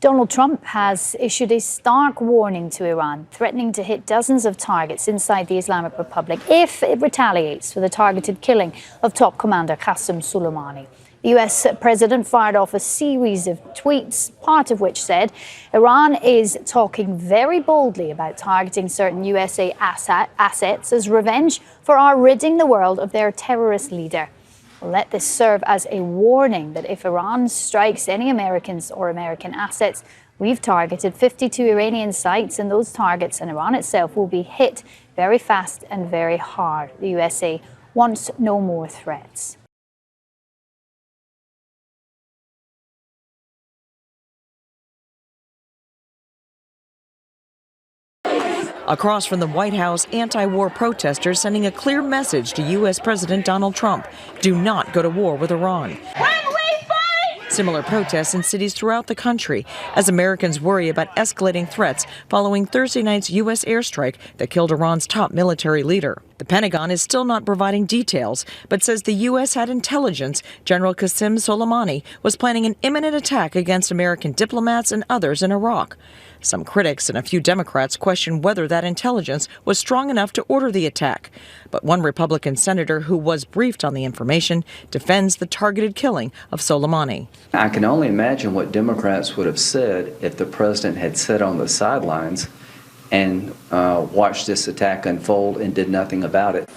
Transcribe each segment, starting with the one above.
Donald Trump has issued a stark warning to Iran, threatening to hit dozens of targets inside the Islamic Republic if it retaliates for the targeted killing of top commander Qasem Soleimani. The US president fired off a series of tweets, part of which said Iran is talking very boldly about targeting certain USA assets as revenge for our ridding the world of their terrorist leader. Let this serve as a warning that if Iran strikes any Americans or American assets, we've targeted 52 Iranian sites, and those targets and Iran itself will be hit very fast and very hard. The USA wants no more threats. Across from the White House, anti-war protesters sending a clear message to U.S. President Donald Trump: do not go to war with Iran. When we fight! Similar protests in cities throughout the country as Americans worry about escalating threats following Thursday night's U.S. airstrike that killed Iran's top military leader. The Pentagon is still not providing details, but says the U.S. had intelligence General Qasem Soleimani was planning an imminent attack against American diplomats and others in Iraq. Some critics and a few Democrats question whether that intelligence was strong enough to order the attack. But one Republican senator who was briefed on the information defends the targeted killing of Soleimani. I can only imagine what Democrats would have said if the president had sat on the sidelines and watched this attack unfold and did nothing about it.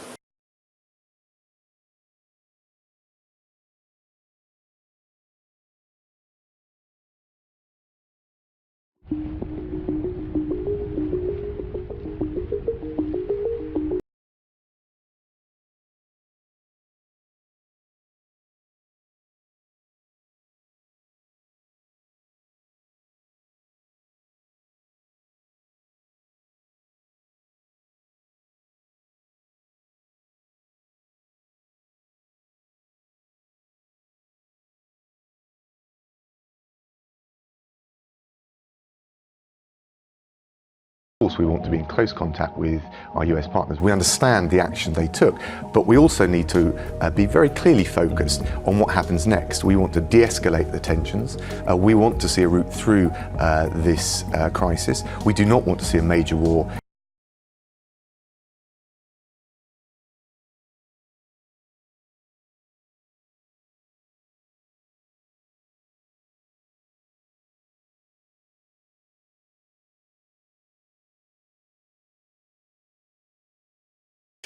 Of course, we want to be in close contact with our US partners. We understand the action they took, but we also need to be very clearly focused on what happens next. We want to de-escalate the tensions. We want to see a route through this crisis. We do not want to see a major war.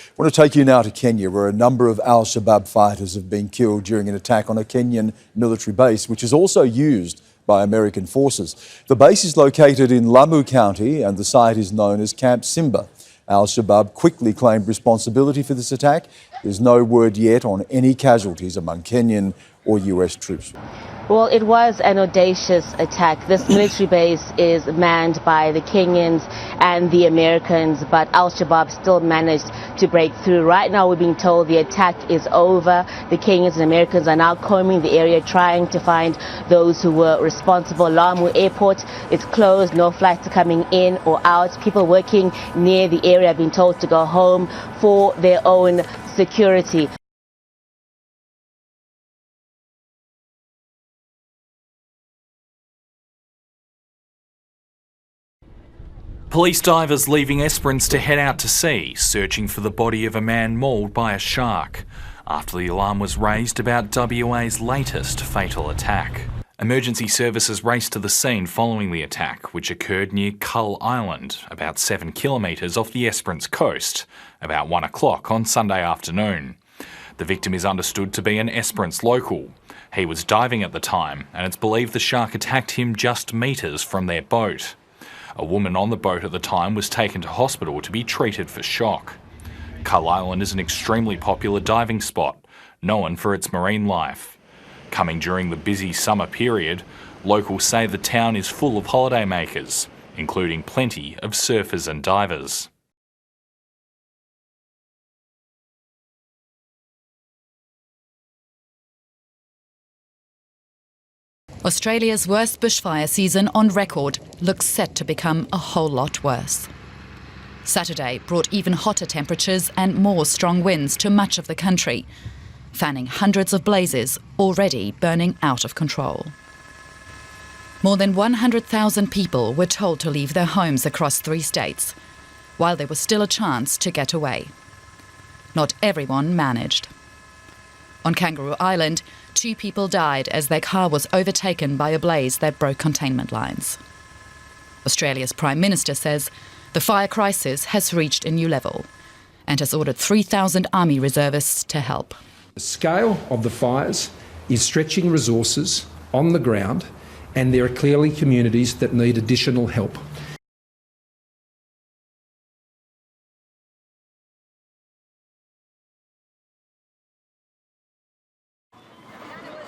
I want to take you now to Kenya, where a number of Al-Shabaab fighters have been killed during an attack on a Kenyan military base, which is also used by American forces. The base is located in Lamu County, and the site is known as Camp Simba. Al-Shabaab quickly claimed responsibility for this attack. There's no word yet on any casualties among Kenyan or US troops. Well, it was an audacious attack. This military base is manned by the Kenyans and the Americans, but Al-Shabaab still managed to break through. Right now, we're being told the attack is over. The Kenyans and Americans are now combing the area, trying to find those who were responsible. Lamu Airport is closed. No flights are coming in or out. People working near the area have been told to go home for their own security. Police divers leaving Esperance to head out to sea, searching for the body of a man mauled by a shark, after the alarm was raised about WA's latest fatal attack. Emergency services raced to the scene following the attack, which occurred near Cull Island, about 7 kilometres off the Esperance coast, about 1 o'clock on Sunday afternoon. The victim is understood to be an Esperance local. He was diving at the time, and it's believed the shark attacked him just metres from their boat. A woman on the boat at the time was taken to hospital to be treated for shock. Cull Island is an extremely popular diving spot, known for its marine life. Coming during the busy summer period, locals say the town is full of holidaymakers, including plenty of surfers and divers. Australia's worst bushfire season on record looks set to become a whole lot worse. Saturday brought even hotter temperatures and more strong winds to much of the country, fanning hundreds of blazes already burning out of control. More than 100,000 people were told to leave their homes across 3 states, while there was still a chance to get away. Not everyone managed. On Kangaroo Island, 2 people died as their car was overtaken by a blaze that broke containment lines. Australia's Prime Minister says the fire crisis has reached a new level and has ordered 3,000 Army reservists to help. The scale of the fires is stretching resources on the ground, and there are clearly communities that need additional help.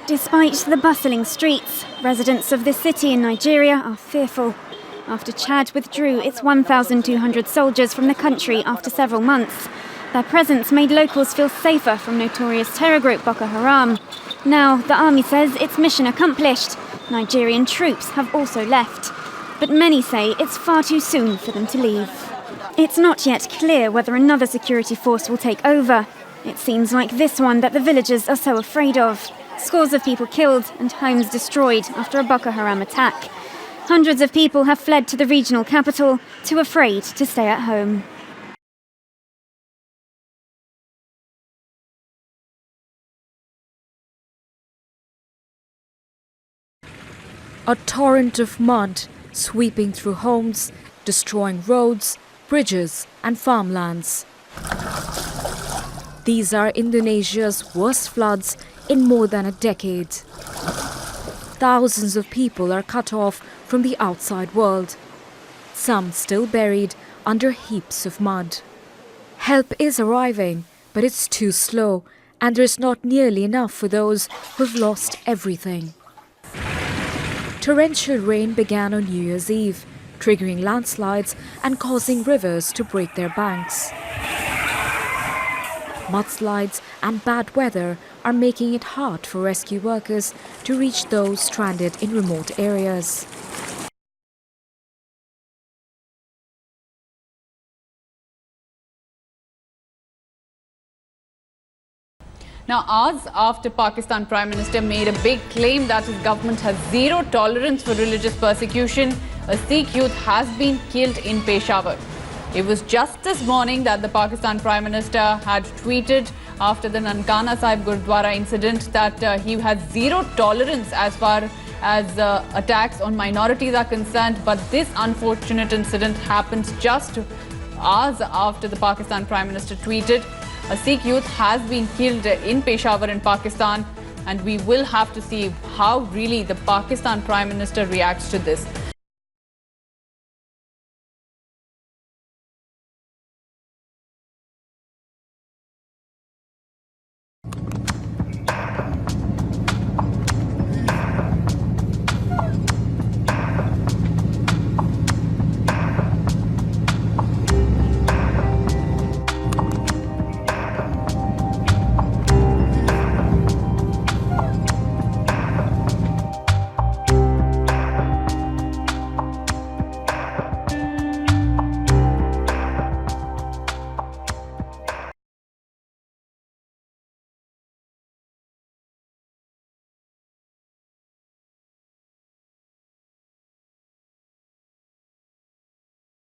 Despite the bustling streets, residents of this city in Nigeria are fearful. After Chad withdrew its 1,200 soldiers from the country after several months, their presence made locals feel safer from notorious terror group Boko Haram. Now, the army says it's mission accomplished. Nigerian troops have also left. But many say it's far too soon for them to leave. It's not yet clear whether another security force will take over. It seems like this one that the villagers are so afraid of. Scores of people killed and homes destroyed after a Boko Haram attack. Hundreds of people have fled to the regional capital, too afraid to stay at home. A torrent of mud sweeping through homes, destroying roads, bridges and farmlands. These are Indonesia's worst floods in more than a decade. Thousands of people are cut off from the outside world, some still buried under heaps of mud. Help is arriving, but it's too slow, and there's not nearly enough for those who've lost everything. Torrential rain began on New Year's Eve, triggering landslides and causing rivers to break their banks. Mudslides and bad weather are making it hard for rescue workers to reach those stranded in remote areas. Now, hours after Pakistan Prime Minister made a big claim that his government has zero tolerance for religious persecution, a Sikh youth has been killed in Peshawar. It was just this morning that the Pakistan Prime Minister had tweeted after the Nankana Sahib Gurdwara incident that he has zero tolerance as far as attacks on minorities are concerned. But this unfortunate incident happens just hours after the Pakistan Prime Minister tweeted. A Sikh youth has been killed in Peshawar in Pakistan, and we will have to see how really the Pakistan Prime Minister reacts to this.